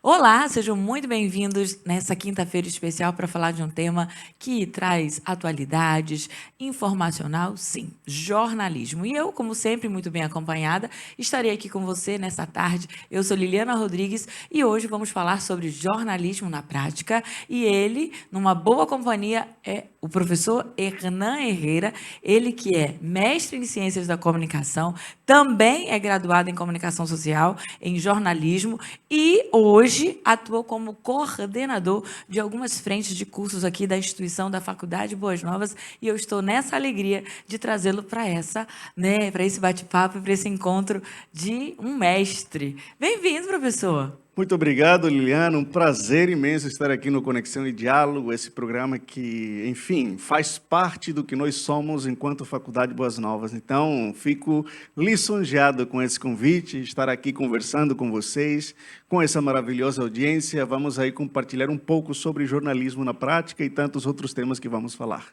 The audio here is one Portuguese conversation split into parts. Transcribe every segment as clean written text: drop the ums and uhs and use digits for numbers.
Olá, sejam muito bem-vindos nessa quinta-feira especial para falar de um tema que traz atualidades, informacional, sim, jornalismo. E eu, como sempre, muito bem acompanhada, estarei aqui com você nessa tarde. Eu sou Liliana Rodrigues e hoje vamos falar sobre jornalismo na prática. E ele, numa boa companhia, é o professor Hernan Herrera, ele que é mestre em Ciências da Comunicação, também é graduado em Comunicação Social, em jornalismo e hoje atua como coordenador de algumas frentes de cursos aqui da instituição da Faculdade Boas Novas e eu estou nessa alegria de trazê-lo para para esse bate-papo, para esse encontro de um mestre. Bem-vindo, professor. Muito obrigado, Liliana. Um prazer imenso estar aqui no Conexão e Diálogo, esse programa que, enfim, faz parte do que nós somos enquanto Faculdade Boas Novas. Então, fico lisonjeado com esse convite, estar aqui conversando com vocês, com essa maravilhosa audiência. Vamos aí compartilhar um pouco sobre jornalismo na prática e tantos outros temas que vamos falar.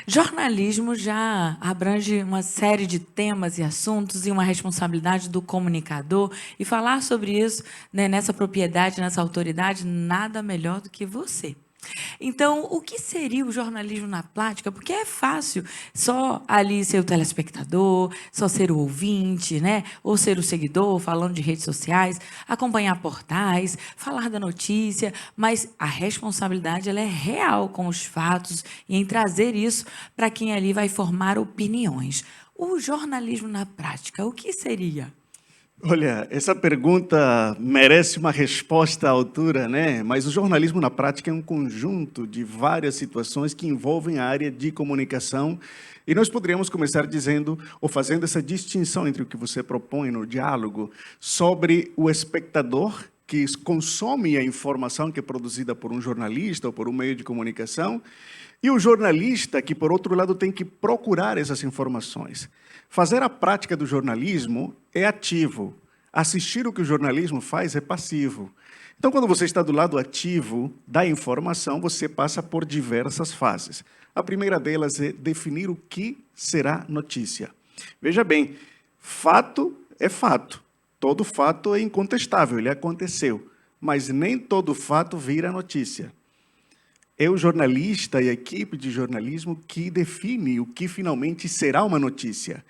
Jornalismo já abrange uma série de temas e assuntos e uma responsabilidade do comunicador. E falar sobre isso, né, nessa propriedade, nessa autoridade, nada melhor do que você. Então, o que seria o jornalismo na prática? Porque é fácil só ali ser o telespectador, só ser o ouvinte, né? Ou ser o seguidor, falando de redes sociais, acompanhar portais, falar da notícia, mas a responsabilidade ela é real com os fatos e em trazer isso para quem ali vai formar opiniões. O jornalismo na prática, o que seria? Olha, essa pergunta merece uma resposta à altura, né? Mas o jornalismo na prática é um conjunto de várias situações que envolvem a área de comunicação. E nós poderíamos começar dizendo, ou fazendo essa distinção entre o que você propõe no diálogo, sobre o espectador que consome a informação que é produzida por um jornalista ou por um meio de comunicação, e o jornalista que, por outro lado, tem que procurar essas informações. Fazer a prática do jornalismo é ativo. Assistir o que o jornalismo faz é passivo. Então, quando você está do lado ativo da informação, você passa por diversas fases. A primeira delas é definir o que será notícia. Veja bem, fato é fato. Todo fato é incontestável, ele aconteceu. Mas nem todo fato vira notícia. É o jornalista e a equipe de jornalismo que define o que finalmente será uma notícia.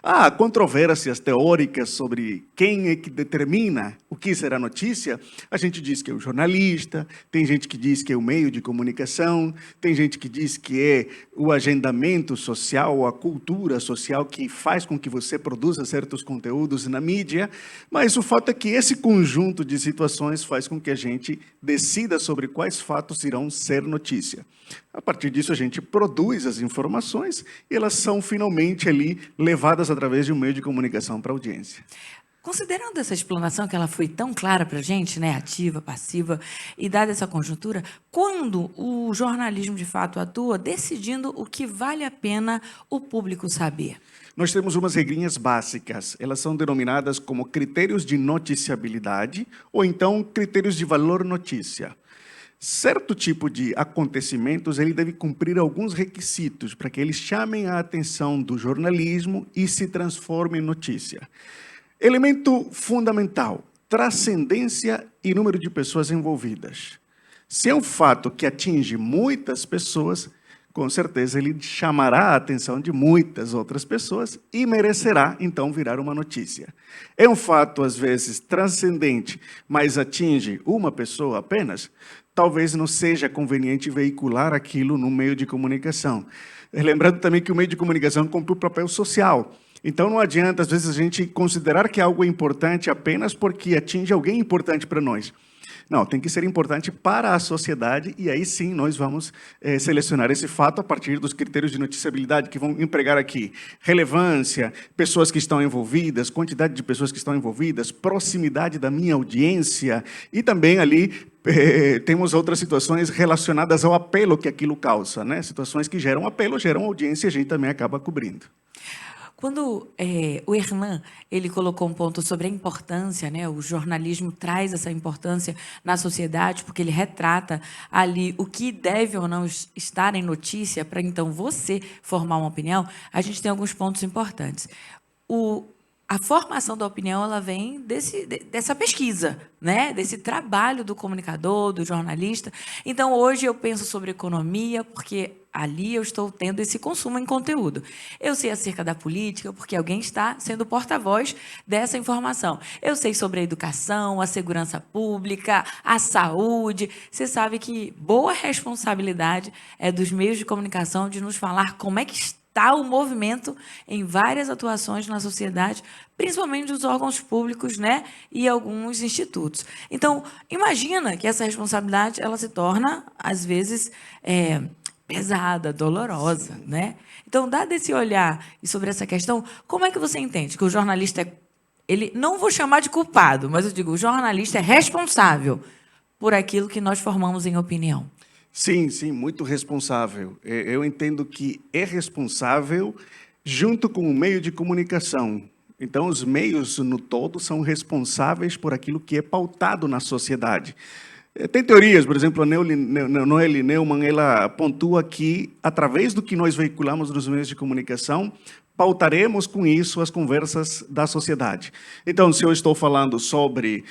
Há controvérsias teóricas sobre quem é que determina o que será notícia. A gente diz que é o jornalista, tem gente que diz que é o meio de comunicação, tem gente que diz que é o agendamento social, a cultura social que faz com que você produza certos conteúdos na mídia, mas o fato é que esse conjunto de situações faz com que a gente decida sobre quais fatos irão ser notícia. A partir disso, a gente produz as informações e elas são finalmente ali levadas através de um meio de comunicação para a audiência. Considerando essa explanação que ela foi tão clara para a gente, né, ativa, passiva, e dada essa conjuntura, quando o jornalismo de fato atua decidindo o que vale a pena o público saber? Nós temos umas regrinhas básicas. Elas são denominadas como critérios de noticiabilidade ou então critérios de valor notícia. Certo tipo de acontecimentos, ele deve cumprir alguns requisitos para que eles chamem a atenção do jornalismo e se transformem em notícia. Elemento fundamental, transcendência e número de pessoas envolvidas. Se é um fato que atinge muitas pessoas, com certeza ele chamará a atenção de muitas outras pessoas e merecerá, então, virar uma notícia. É um fato, às vezes, transcendente, mas atinge uma pessoa apenas, talvez não seja conveniente veicular aquilo no meio de comunicação. Lembrando também que o meio de comunicação cumpre o papel social. Então, não adianta, às vezes, a gente considerar que algo é importante apenas porque atinge alguém importante para nós. Não, tem que ser importante para a sociedade e aí sim nós vamos selecionar esse fato a partir dos critérios de noticiabilidade que vão empregar aqui. Relevância, pessoas que estão envolvidas, quantidade de pessoas que estão envolvidas, proximidade da minha audiência e também ali temos outras situações relacionadas ao apelo que aquilo causa, né? Situações que geram apelo, geram audiência e a gente também acaba cobrindo. Quando o Hernan ele colocou um ponto sobre a importância, né, o jornalismo traz essa importância na sociedade, porque ele retrata ali o que deve ou não estar em notícia, para então você formar uma opinião, a gente tem alguns pontos importantes. a formação da opinião ela vem dessa pesquisa, né? Desse trabalho do comunicador, do jornalista. Então, hoje eu penso sobre economia, porque ali eu estou tendo esse consumo em conteúdo. Eu sei acerca da política, porque alguém está sendo porta-voz dessa informação. Eu sei sobre a educação, a segurança pública, a saúde. Você sabe que boa responsabilidade é dos meios de comunicação de nos falar como é que está o movimento em várias atuações na sociedade, principalmente dos órgãos públicos, né, e alguns institutos. Então, imagina que essa responsabilidade ela se torna, às vezes, pesada, dolorosa, né? Então, dado esse olhar e sobre essa questão, como é que você entende que o jornalista ele não vou chamar de culpado, mas eu digo, o jornalista é responsável por aquilo que nós formamos em opinião? Sim, sim, muito responsável. Eu entendo que é responsável junto com o meio de comunicação. Então, os meios no todo são responsáveis por aquilo que é pautado na sociedade. Tem teorias, por exemplo, a Noelle Neumann, ela pontua que, através do que nós veiculamos nos meios de comunicação, pautaremos com isso as conversas da sociedade. Então, se eu estou falando sobre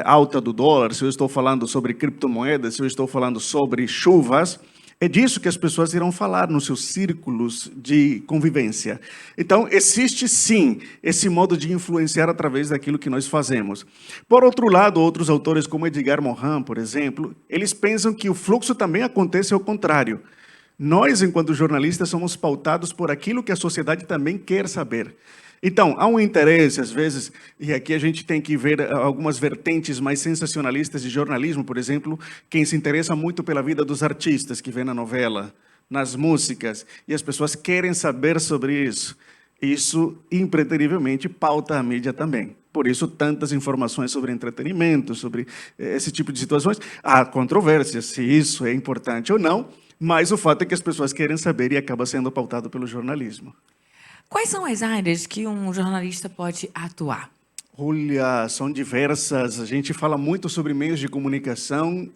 alta do dólar, se eu estou falando sobre criptomoedas, se eu estou falando sobre chuvas, é disso que as pessoas irão falar nos seus círculos de convivência. Então, existe sim esse modo de influenciar através daquilo que nós fazemos. Por outro lado, outros autores, como Edgar Morin, por exemplo, eles pensam que o fluxo também acontece ao contrário. Nós, enquanto jornalistas, somos pautados por aquilo que a sociedade também quer saber. Então, há um interesse, às vezes, e aqui a gente tem que ver algumas vertentes mais sensacionalistas de jornalismo, por exemplo, quem se interessa muito pela vida dos artistas que vê na novela, nas músicas, e as pessoas querem saber sobre isso. Isso, impreterivelmente, pauta a mídia também. Por isso, tantas informações sobre entretenimento, sobre esse tipo de situações. Há controvérsias se isso é importante ou não, mas o fato é que as pessoas querem saber e acaba sendo pautado pelo jornalismo. Quais são as áreas que um jornalista pode atuar? Olha, são diversas. A gente fala muito sobre meios de comunicação,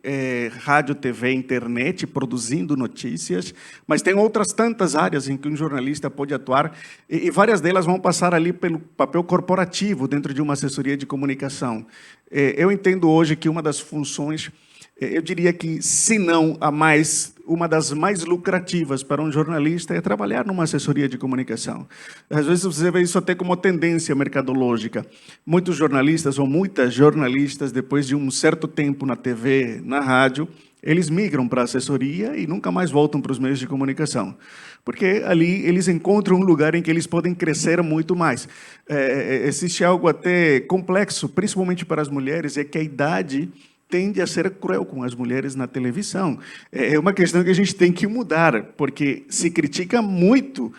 rádio, TV, internet, produzindo notícias, mas tem outras tantas áreas em que um jornalista pode atuar e várias delas vão passar ali pelo papel corporativo dentro de uma assessoria de comunicação. Eu entendo hoje que uma das funções, eu diria que, se não a mais, uma das mais lucrativas para um jornalista é trabalhar numa assessoria de comunicação. Às vezes você vê isso até como tendência mercadológica. Muitos jornalistas ou muitas jornalistas, depois de um certo tempo na TV, na rádio, eles migram para a assessoria e nunca mais voltam para os meios de comunicação. Porque ali eles encontram um lugar em que eles podem crescer muito mais. Existe algo até complexo, principalmente para as mulheres, é que a idade tende a ser cruel com as mulheres na televisão. É uma questão que a gente tem que mudar, porque se critica muito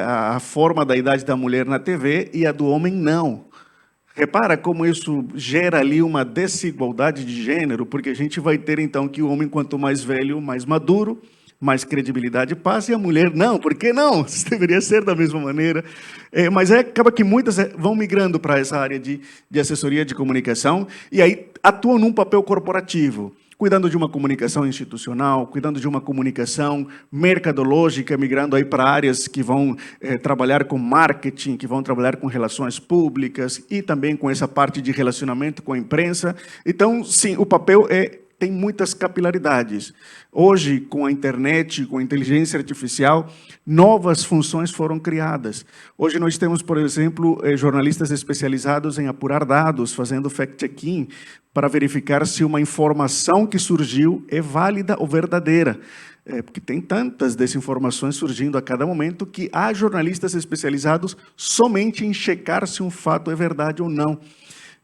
a forma da idade da mulher na TV e a do homem não. Repara como isso gera ali uma desigualdade de gênero, porque a gente vai ter, então, que o homem, quanto mais velho, mais maduro, mais credibilidade passa, e a mulher, não, por que não? Isso deveria ser da mesma maneira. Mas acaba que muitas vão migrando para essa área de assessoria de comunicação, e aí atuam num papel corporativo, cuidando de uma comunicação institucional, cuidando de uma comunicação mercadológica, migrando aí para áreas que vão trabalhar com marketing, que vão trabalhar com relações públicas e também com essa parte de relacionamento com a imprensa. Então, sim, o papel tem muitas capilaridades. Hoje, com a internet, com a inteligência artificial, novas funções foram criadas. Hoje nós temos, por exemplo, jornalistas especializados em apurar dados, fazendo fact-checking, para verificar se uma informação que surgiu é válida ou verdadeira. Porque tem tantas desinformações surgindo a cada momento que há jornalistas especializados somente em checar se um fato é verdade ou não.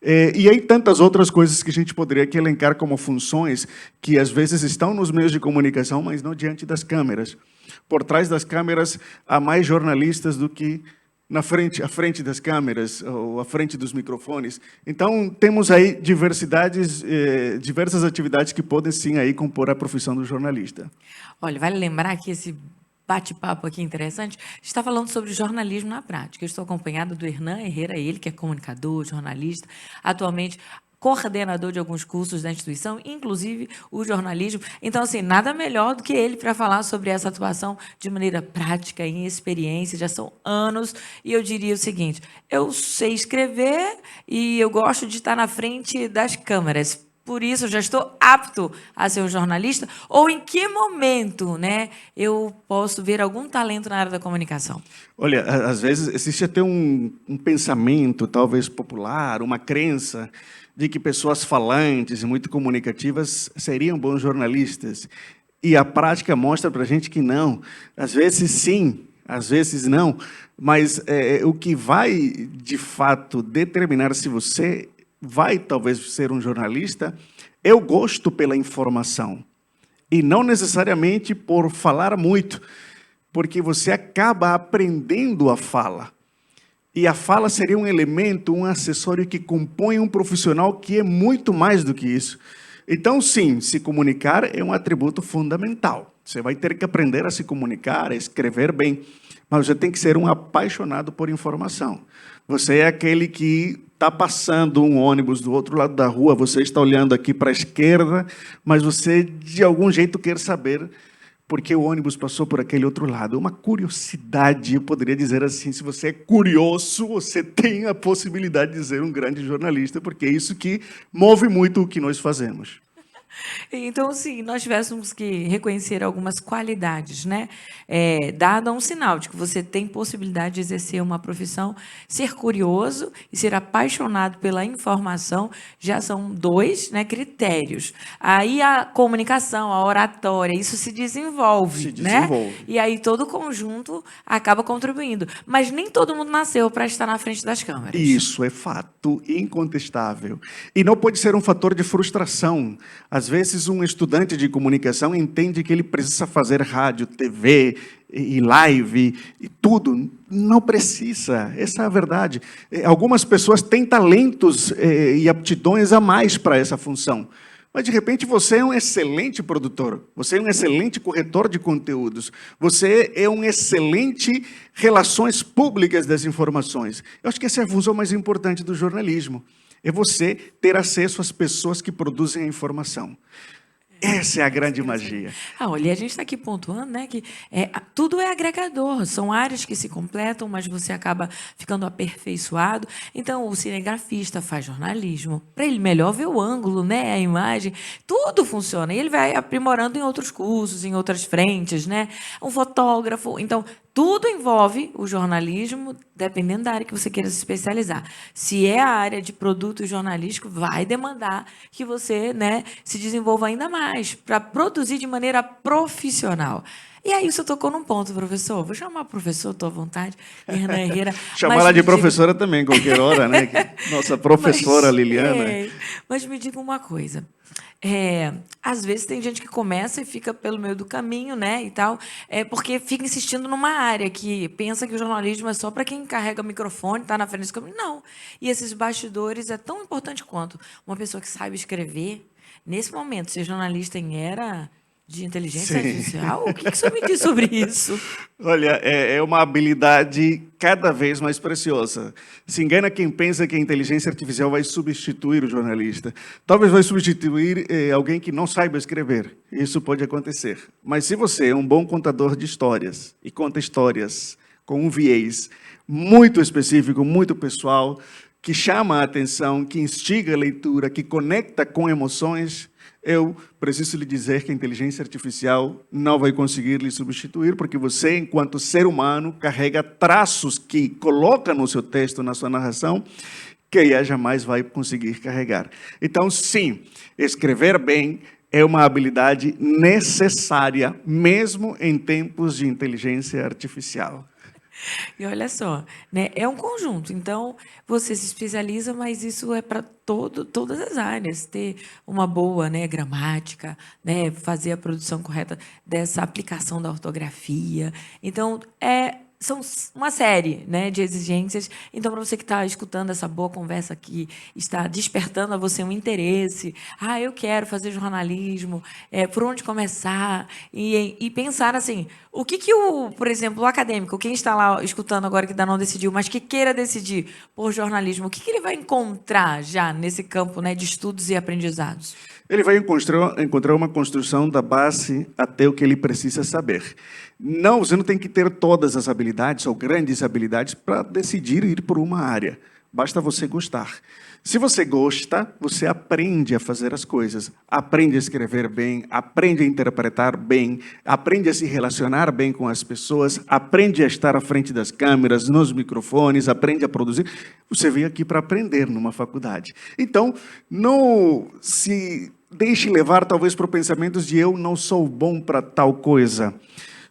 E aí tantas outras coisas que a gente poderia aqui elencar como funções que às vezes estão nos meios de comunicação, mas não diante das câmeras. Por trás das câmeras há mais jornalistas do que à frente das câmeras ou à frente dos microfones. Então temos aí diversas atividades que podem sim aí compor a profissão do jornalista. Olha, vale lembrar que esse bate-papo aqui interessante, está falando sobre jornalismo na prática. Eu estou acompanhada do Hernan Herrera, ele que é comunicador, jornalista, atualmente coordenador de alguns cursos da instituição, inclusive o jornalismo. Então, assim, nada melhor do que ele para falar sobre essa atuação de maneira prática, em experiência. Já são anos, e eu diria o seguinte: eu sei escrever e eu gosto de estar na frente das câmeras. Por isso, eu já estou apto a ser um jornalista? Ou em que momento, né, eu posso ver algum talento na área da comunicação? Olha, às vezes existe até um pensamento, talvez popular, uma crença de que pessoas falantes e muito comunicativas seriam bons jornalistas. E a prática mostra para a gente que não. Às vezes sim, às vezes não. Mas o que vai, de fato, determinar se você vai, talvez, ser um jornalista é o gosto pela informação. E não necessariamente por falar muito, porque você acaba aprendendo a fala. E a fala seria um elemento, um acessório que compõe um profissional que é muito mais do que isso. Então, sim, se comunicar é um atributo fundamental. Você vai ter que aprender a se comunicar, a escrever bem, mas você tem que ser um apaixonado por informação. Você é aquele que está passando um ônibus do outro lado da rua, você está olhando aqui para a esquerda, mas você, de algum jeito, quer saber porque o ônibus passou por aquele outro lado. Uma curiosidade, eu poderia dizer assim, se você é curioso, você tem a possibilidade de ser um grande jornalista, porque é isso que move muito o que nós fazemos. Então, se nós tivéssemos que reconhecer algumas qualidades, né, dado um sinal de que você tem possibilidade de exercer uma profissão, ser curioso e ser apaixonado pela informação, já são dois, né, critérios. Aí a comunicação, a oratória, isso se desenvolve, Se desenvolve. né? E aí todo o conjunto acaba contribuindo. Mas nem todo mundo nasceu para estar na frente das câmeras. Isso é fato incontestável. E não pode ser um fator de frustração. Às vezes, um estudante de comunicação entende que ele precisa fazer rádio, TV e live e tudo. Não precisa, essa é a verdade. Algumas pessoas têm talentos e aptidões a mais para essa função. Mas, de repente, você é um excelente produtor, você é um excelente corretor de conteúdos, você é um excelente relações públicas das informações. Eu acho que essa é a função mais importante do jornalismo, é você ter acesso às pessoas que produzem a informação. Essa é a grande magia. Olha, a gente está aqui pontuando, né, que tudo é agregador, são áreas que se completam, mas você acaba ficando aperfeiçoado. Então, o cinegrafista faz jornalismo, para ele melhor ver o ângulo, né, a imagem, tudo funciona. E ele vai aprimorando em outros cursos, em outras frentes, né? Um fotógrafo, então, tudo envolve o jornalismo, dependendo da área que você queira se especializar. Se é a área de produto jornalístico, vai demandar que você, né, se desenvolva ainda mais para produzir de maneira profissional. E aí você tocou num ponto, professor. Vou chamar professor, estou à vontade, Renan Herrera. Chamar ela de professora também, qualquer hora, né? Nossa professora Liliana. Mas me diga uma coisa. Às vezes tem gente que começa e fica pelo meio do caminho, né, e tal, porque fica insistindo numa área que pensa que o jornalismo é só para quem carrega o microfone, está na frente do caminho. Não. E esses bastidores é tão importante quanto uma pessoa que sabe escrever. Nesse momento, ser jornalista em era de inteligência artificial, o que você me diz sobre isso? Olha, é uma habilidade cada vez mais preciosa. Se engana quem pensa que a inteligência artificial vai substituir o jornalista. Talvez vai substituir alguém que não saiba escrever. Isso pode acontecer. Mas se você é um bom contador de histórias e conta histórias com um viés muito específico, muito pessoal, que chama a atenção, que instiga a leitura, que conecta com emoções, eu preciso lhe dizer que a inteligência artificial não vai conseguir lhe substituir, porque você, enquanto ser humano, carrega traços que coloca no seu texto, na sua narração, que a IA jamais vai conseguir carregar. Então, sim, escrever bem é uma habilidade necessária, mesmo em tempos de inteligência artificial. E olha só, né, é um conjunto. Então, você se especializa, mas isso é para todas as áreas. Ter uma boa, né, gramática, né, fazer a produção correta dessa aplicação da ortografia. Então, são uma série, né, de exigências. Então, para você que está escutando essa boa conversa aqui, está despertando a você um interesse, eu quero fazer jornalismo, por onde começar? E pensar assim, o que por exemplo, o acadêmico, quem está lá escutando agora que ainda não decidiu, mas que queira decidir por jornalismo, o que ele vai encontrar já nesse campo, né, de estudos e aprendizados? Ele vai encontrar uma construção da base até o que ele precisa saber. Não, você não tem que ter todas as habilidades ou grandes habilidades para decidir ir por uma área. Basta você gostar. Se você gosta, você aprende a fazer as coisas. Aprende a escrever bem, aprende a interpretar bem, aprende a se relacionar bem com as pessoas, aprende a estar à frente das câmeras, nos microfones, aprende a produzir. Você veio aqui para aprender numa faculdade. Então, não se deixe levar, talvez, por pensamentos de eu não sou bom para tal coisa.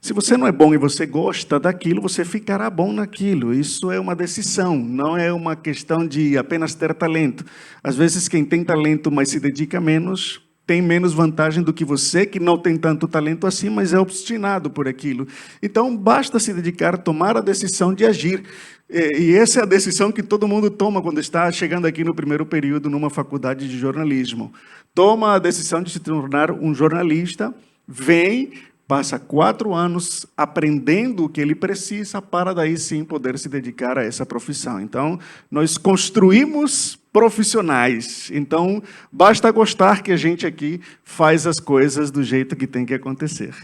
Se você não é bom e você gosta daquilo, você ficará bom naquilo. Isso é uma decisão, não é uma questão de apenas ter talento. Às vezes, quem tem talento, mas se dedica menos, tem menos vantagem do que você, que não tem tanto talento assim, mas é obstinado por aquilo. Então, basta se dedicar, tomar a decisão de agir. E essa é a decisão que todo mundo toma quando está chegando aqui no primeiro período numa faculdade de jornalismo. Toma a decisão de se tornar um jornalista, vem, passa 4 anos aprendendo o que ele precisa para daí sim poder se dedicar a essa profissão. Então, nós construímos profissionais. Então, basta gostar que a gente aqui faz as coisas do jeito que tem que acontecer.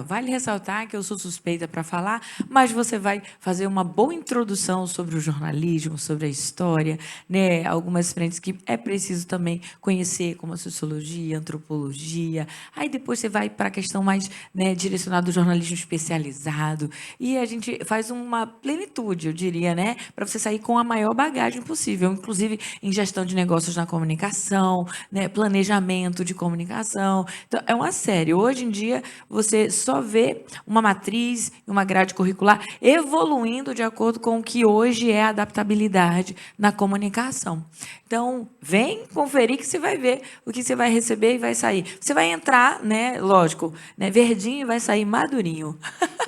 Vale ressaltar que eu sou suspeita para falar, mas você vai fazer uma boa introdução sobre o jornalismo, sobre a história, né? Algumas frentes que é preciso também conhecer, como a sociologia, a antropologia. Aí depois você vai para a questão mais, né, direcionada do jornalismo especializado. E a gente faz uma plenitude, eu diria, né? Para você sair com a maior bagagem possível, inclusive em gestão de negócios na comunicação, né? Planejamento de comunicação. Então, é uma série. Hoje em dia, você só vê uma matriz, uma grade curricular evoluindo de acordo com o que hoje é a adaptabilidade na comunicação. Então, vem conferir que você vai ver o que você vai receber e vai sair. Você vai entrar, né, lógico, né, verdinho e vai sair madurinho.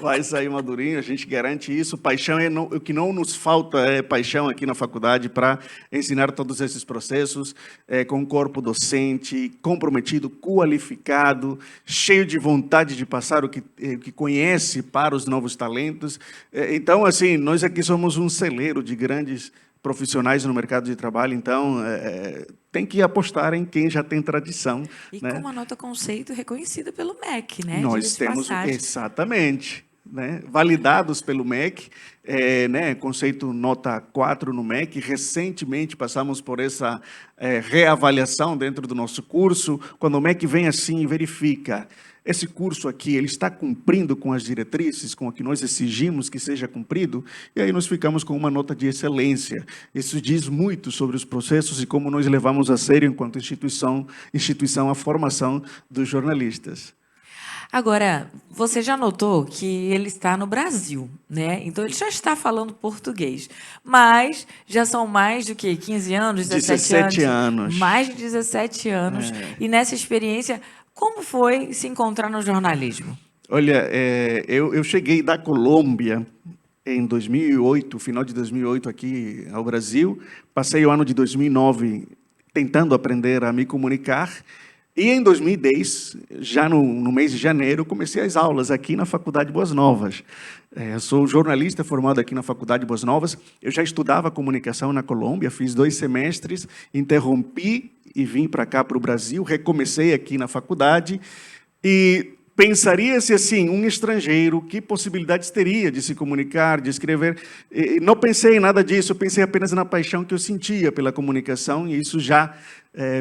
Vai sair madurinho, a gente garante isso. Paixão o que não nos falta é paixão aqui na faculdade para ensinar todos esses processos com um corpo docente, comprometido, qualificado, cheio de vontade de passar o que conhece para os novos talentos. Então, assim, nós aqui somos um celeiro de grandes profissionais no mercado de trabalho, então tem que apostar em quem já tem tradição. E né? com uma nota conceito reconhecida pelo MEC, né? Nós temos, exatamente, né? Validados pelo MEC, né? Conceito nota 4 no MEC. Recentemente passamos por essa reavaliação dentro do nosso curso, quando o MEC vem assim e verifica esse curso aqui, ele está cumprindo com as diretrizes, com o que nós exigimos que seja cumprido, e aí nós ficamos com uma nota de excelência. Isso diz muito sobre os processos e como nós levamos a sério, enquanto instituição a formação dos jornalistas. Agora, você já notou que ele está no Brasil, né? Então, ele já está falando português. Mas já são mais do que 15 anos, 17 anos. Mais de 17 anos. E nessa experiência, como foi se encontrar no jornalismo? Olha, eu cheguei da Colômbia em 2008, final de 2008, aqui ao Brasil. Passei o ano de 2009 tentando aprender a me comunicar. E em 2010, já no mês de janeiro, comecei as aulas aqui na Faculdade Boas Novas. Eu sou jornalista formado aqui na Faculdade Boas Novas. Eu já estudava comunicação na Colômbia, fiz 2 semestres, interrompi e vim para cá, para o Brasil, recomecei aqui na faculdade e pensaria-se assim, um estrangeiro, que possibilidades teria de se comunicar, de escrever? E não pensei em nada disso, eu pensei apenas na paixão que eu sentia pela comunicação e isso já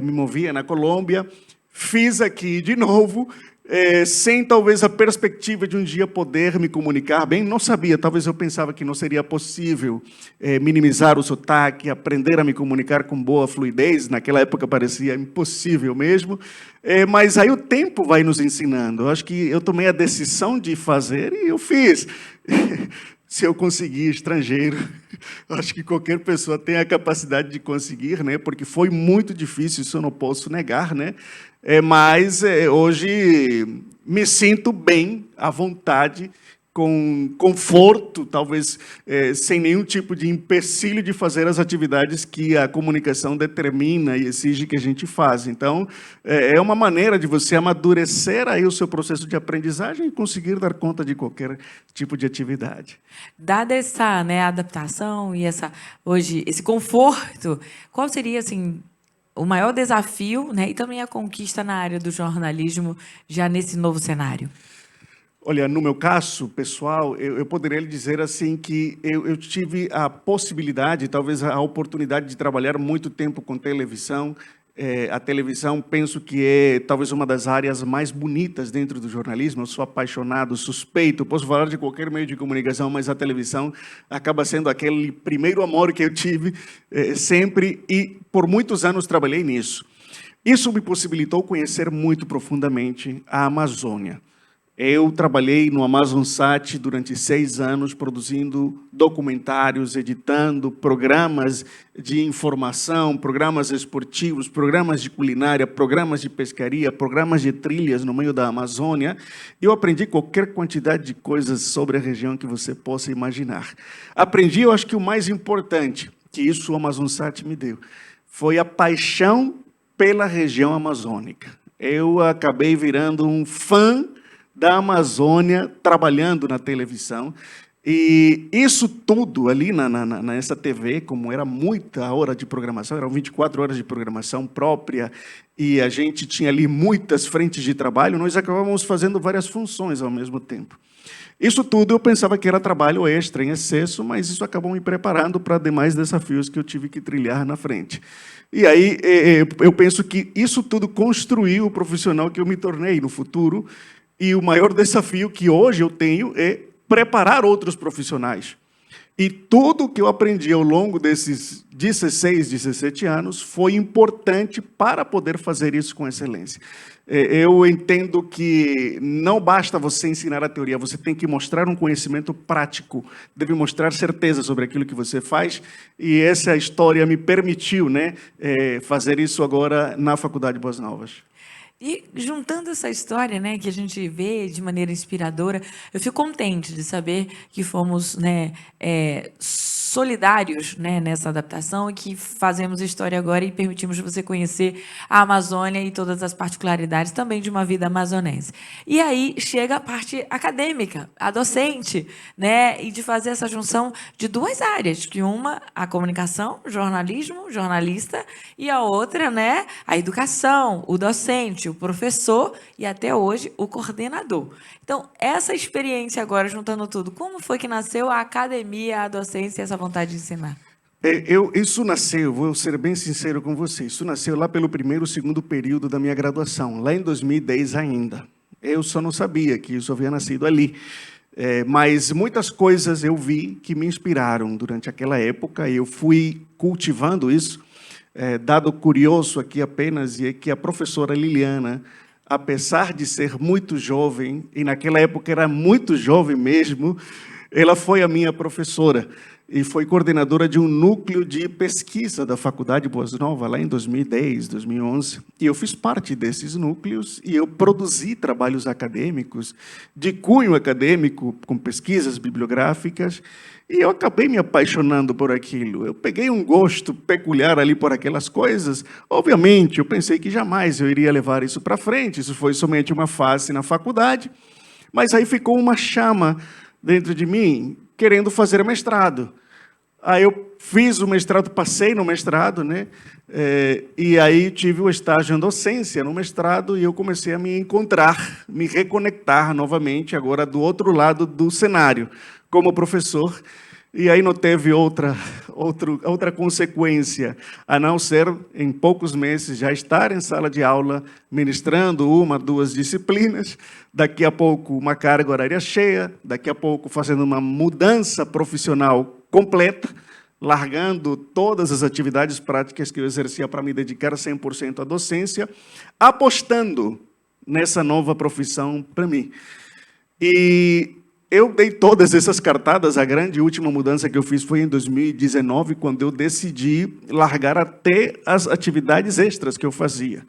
me movia na Colômbia. Fiz aqui de novo, sem talvez a perspectiva de um dia poder me comunicar bem. Não sabia, talvez eu pensava que não seria possível minimizar o sotaque, aprender a me comunicar com boa fluidez. Naquela época parecia impossível mesmo. Mas aí o tempo vai nos ensinando. Eu acho que eu tomei a decisão de fazer e eu fiz. Se eu conseguir estrangeiro, acho que qualquer pessoa tem a capacidade de conseguir, né? Porque foi muito difícil, isso eu não posso negar, né? Mas hoje me sinto bem, à vontade, com conforto, talvez sem nenhum tipo de empecilho de fazer as atividades que a comunicação determina e exige que a gente faça. Então, é uma maneira de você amadurecer aí o seu processo de aprendizagem e conseguir dar conta de qualquer tipo de atividade. Dada essa, né, adaptação e hoje esse conforto, qual seria assim o maior desafio, né, e também a conquista na área do jornalismo já nesse novo cenário? Olha, no meu caso pessoal, eu poderia lhe dizer assim que eu tive a possibilidade, talvez a oportunidade de trabalhar muito tempo com televisão. A televisão, penso que é talvez uma das áreas mais bonitas dentro do jornalismo. Eu sou apaixonado, suspeito, posso falar de qualquer meio de comunicação, mas a televisão acaba sendo aquele primeiro amor que eu tive sempre, e por muitos anos trabalhei nisso. Isso me possibilitou conhecer muito profundamente a Amazônia. Eu trabalhei no AmazonSat durante 6 anos, produzindo documentários, editando programas de informação, programas esportivos, programas de culinária, programas de pescaria, programas de trilhas no meio da Amazônia. Eu aprendi qualquer quantidade de coisas sobre a região que você possa imaginar. Aprendi, eu acho que o mais importante, que isso o AmazonSat me deu, foi a paixão pela região amazônica. Eu acabei virando um fã da Amazônia, trabalhando na televisão, e isso tudo ali nessa TV, como era muita hora de programação, eram 24 horas de programação própria, e a gente tinha ali muitas frentes de trabalho, nós acabávamos fazendo várias funções ao mesmo tempo. Isso tudo eu pensava que era trabalho extra, em excesso, mas isso acabou me preparando para demais desafios que eu tive que trilhar na frente. E aí eu penso que isso tudo construiu o profissional que eu me tornei no futuro. E o maior desafio que hoje eu tenho é preparar outros profissionais. E tudo que eu aprendi ao longo desses 16, 17 anos foi importante para poder fazer isso com excelência. Eu entendo que não basta você ensinar a teoria, você tem que mostrar um conhecimento prático, deve mostrar certeza sobre aquilo que você faz, e essa história me permitiu, né, fazer isso agora na Faculdade Boas Novas. E juntando essa história, né, que a gente vê de maneira inspiradora, eu fico contente de saber que fomos, né, solidários, né, nessa adaptação, e que fazemos história agora e permitimos você conhecer a Amazônia e todas as particularidades também de uma vida amazonense. E aí chega a parte acadêmica, a docente, né, e de fazer essa junção de 2 áreas, que uma, a comunicação, jornalismo, jornalista, e a outra, né, a educação, o docente, o professor e, até hoje, o coordenador. Então, essa experiência agora, juntando tudo, como foi que nasceu a academia, a docência e essa vontade de ensinar? Isso nasceu, vou ser bem sincero com você, isso nasceu lá pelo primeiro, segundo período da minha graduação, lá em 2010 ainda. Eu só não sabia que isso havia nascido ali. Mas muitas coisas eu vi que me inspiraram durante aquela época, e eu fui cultivando isso. Dado curioso aqui apenas, é que a professora Liliana, apesar de ser muito jovem, e naquela época era muito jovem mesmo, ela foi a minha professora e foi coordenadora de um núcleo de pesquisa da Faculdade Boas Novas, lá em 2010, 2011. E eu fiz parte desses núcleos e eu produzi trabalhos acadêmicos, de cunho acadêmico, com pesquisas bibliográficas, e eu acabei me apaixonando por aquilo. Eu peguei um gosto peculiar ali por aquelas coisas. Obviamente, eu pensei que jamais eu iria levar isso para frente, isso foi somente uma fase na faculdade, mas aí ficou uma chama dentro de mim, querendo fazer mestrado. Aí eu fiz o mestrado, passei no mestrado, né? E aí tive o estágio em docência no mestrado, e eu comecei a me encontrar, me reconectar novamente, agora do outro lado do cenário, como professor. E aí não teve outra consequência, a não ser, em poucos meses, já estar em sala de aula, ministrando 1, 2 disciplinas, daqui a pouco uma carga horária cheia, daqui a pouco fazendo uma mudança profissional completa, largando todas as atividades práticas que eu exercia para me dedicar 100% à docência, apostando nessa nova profissão para mim. E eu dei todas essas cartadas. A grande última mudança que eu fiz foi em 2019, quando eu decidi largar até as atividades extras que eu fazia.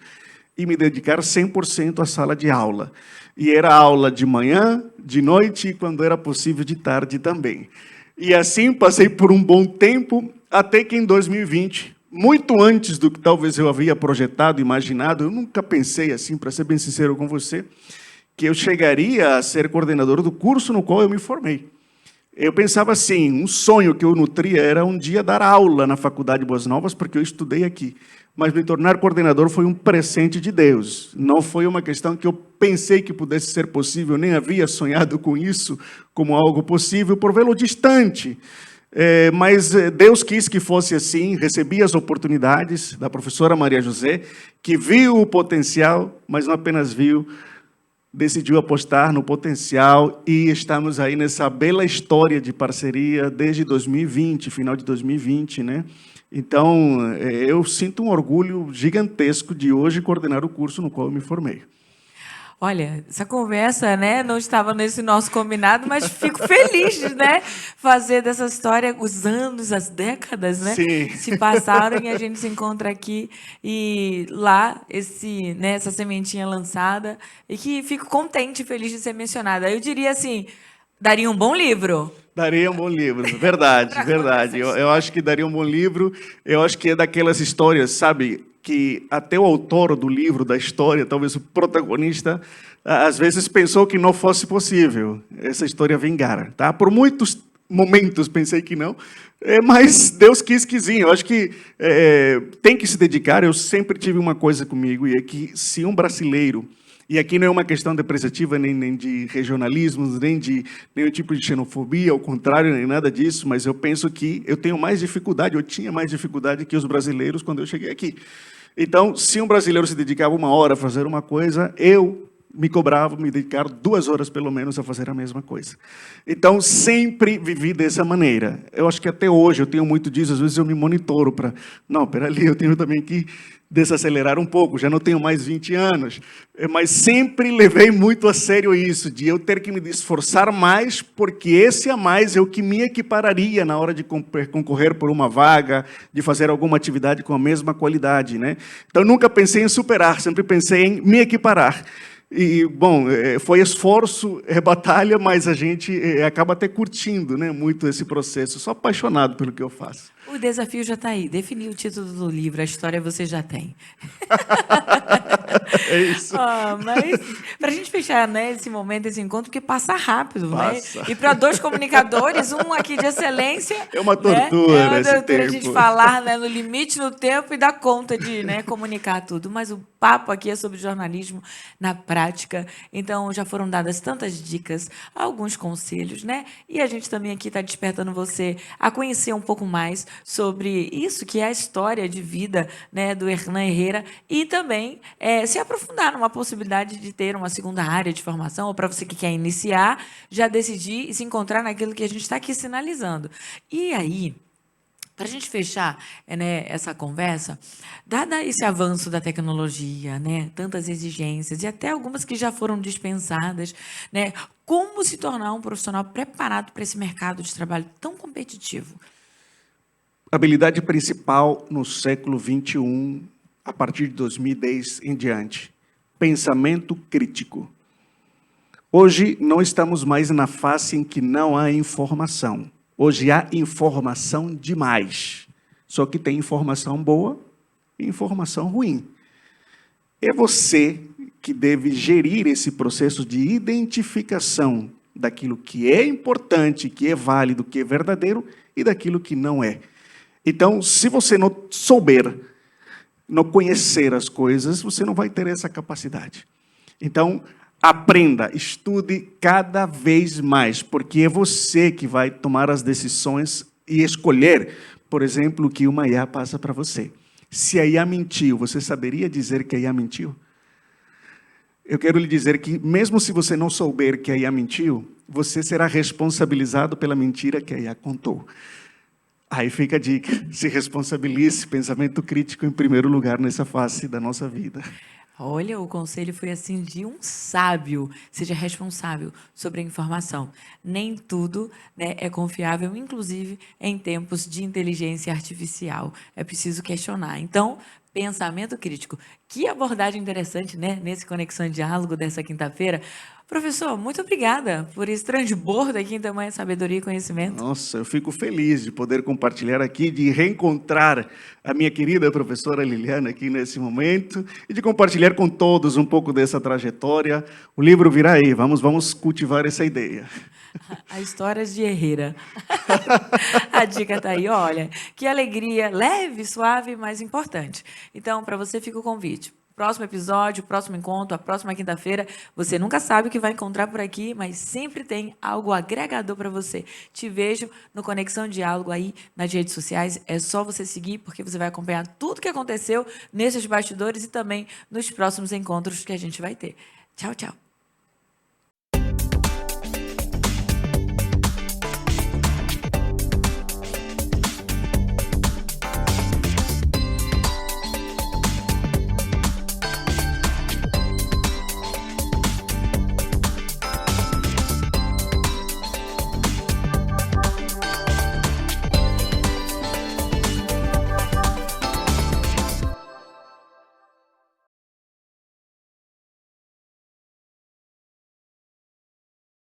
e me dedicar 100% à sala de aula. E era aula de manhã, de noite e, quando era possível, de tarde também. E assim passei por um bom tempo, até que em 2020, muito antes do que talvez eu havia projetado, imaginado, eu nunca pensei assim, para ser bem sincero com você, que eu chegaria a ser coordenador do curso no qual eu me formei. Eu pensava assim, um sonho que eu nutria era um dia dar aula na Faculdade de Boas Novas, porque eu estudei aqui. Mas me tornar coordenador foi um presente de Deus. Não foi uma questão que eu pensei que pudesse ser possível, nem havia sonhado com isso como algo possível, por vê-lo distante. Mas Deus quis que fosse assim, recebi as oportunidades da professora Maria José, que viu o potencial, mas não apenas viu, decidiu apostar no potencial e estamos aí nessa bela história de parceria desde 2020, final de 2020, né? Então, eu sinto um orgulho gigantesco de hoje coordenar o curso no qual eu me formei. Olha, essa conversa, né, não estava nesse nosso combinado, mas fico feliz de, né, fazer dessa história os anos, as décadas, né, Sim. se passaram e a gente se encontra aqui e lá né, essa sementinha lançada e que fico contente e feliz de ser mencionada. Eu diria assim, daria um bom livro. Daria um bom livro, verdade, verdade. Eu acho que daria um bom livro. Eu acho que é daquelas histórias, sabe, que até o autor do livro, da história, talvez o protagonista, às vezes pensou que não fosse possível essa história vingar, tá? Por muitos momentos pensei que não, mas Deus quis que sim. Eu acho que tem que se dedicar. Eu sempre tive uma coisa comigo, e é que se um brasileiro, e aqui não é uma questão depreciativa, nem de regionalismos, nem de nenhum tipo de xenofobia, ao contrário, nem nada disso, mas eu penso que eu tinha mais dificuldade que os brasileiros quando eu cheguei aqui. Então, se um brasileiro se dedicava 1 hora a fazer uma coisa, eu me cobrava me dedicar 2 horas, pelo menos, a fazer a mesma coisa. Então, sempre vivi dessa maneira. Eu acho que até hoje eu tenho muito disso, às vezes eu me monitoro para... Não, peraí, eu tenho também que desacelerar um pouco, já não tenho mais 20 anos, mas sempre levei muito a sério isso, de eu ter que me esforçar mais, porque esse a mais é o que me equipararia na hora de concorrer por uma vaga, de fazer alguma atividade com a mesma qualidade, né? Então, nunca pensei em superar, sempre pensei em me equiparar. E, bom, foi esforço, batalha, mas a gente acaba até curtindo, né, muito esse processo. Sou apaixonado pelo que eu faço. O desafio já está aí. Definir o título do livro, a história você já tem. É isso. Mas para a gente fechar, né, esse momento, esse encontro, porque passa rápido, Passa. né? E para 2 comunicadores, um aqui de excelência. É uma né? tortura É uma esse tortura a gente tempo. falar, né, no limite, no tempo e dar conta de, né, comunicar tudo. Mas o papo aqui é sobre jornalismo na prática. Então, já foram dadas tantas dicas, alguns conselhos, né? E a gente também aqui está despertando você a conhecer um pouco mais sobre isso que é a história de vida, né, do Hernan Herrera e também se aprofundar numa possibilidade de ter uma segunda área de formação, ou para você que quer iniciar, já decidir e se encontrar naquilo que a gente está aqui sinalizando. E aí, para a gente fechar, né, essa conversa, dada esse avanço da tecnologia, né, tantas exigências e até algumas que já foram dispensadas, né, como se tornar um profissional preparado para esse mercado de trabalho tão competitivo? A habilidade principal no século XXI, a partir de 2010 em diante, pensamento crítico. Hoje não estamos mais na fase em que não há informação. Hoje há informação demais. Só que tem informação boa e informação ruim. É você que deve gerir esse processo de identificação daquilo que é importante, que é válido, que é verdadeiro e daquilo que não é. Então, se você não souber, não conhecer as coisas, você não vai ter essa capacidade. Então, aprenda, estude cada vez mais, porque é você que vai tomar as decisões e escolher, por exemplo, o que uma IA passa para você. Se a IA mentiu, você saberia dizer que a IA mentiu? Eu quero lhe dizer que, mesmo se você não souber que a IA mentiu, você será responsabilizado pela mentira que a IA contou. Aí fica a dica, se responsabilize, pensamento crítico em primeiro lugar nessa fase da nossa vida. Olha, o conselho foi assim de um sábio. Seja responsável sobre a informação. Nem tudo, né, é confiável, inclusive em tempos de inteligência artificial. É preciso questionar. Então, pensamento crítico. Que abordagem interessante, né? Nesse Conexão Diálogo dessa quinta-feira. Professor, muito obrigada por esse transbordo aqui em tamanha sabedoria e conhecimento. Nossa, eu fico feliz de poder compartilhar aqui, de reencontrar a minha querida professora Liliana aqui nesse momento e de compartilhar com todos um pouco dessa trajetória. O livro virá aí, vamos cultivar essa ideia. A histórias de Herrera. A dica tá aí, olha, que alegria, leve, suave, mas importante. Então, para você fica o convite. Próximo episódio, próximo encontro, a próxima quinta-feira, você nunca sabe o que vai encontrar por aqui, mas sempre tem algo agregador para você. Te vejo no Conexão Diálogo aí nas redes sociais. É só você seguir, porque você vai acompanhar tudo que aconteceu nesses bastidores e também nos próximos encontros que a gente vai ter. Tchau, tchau.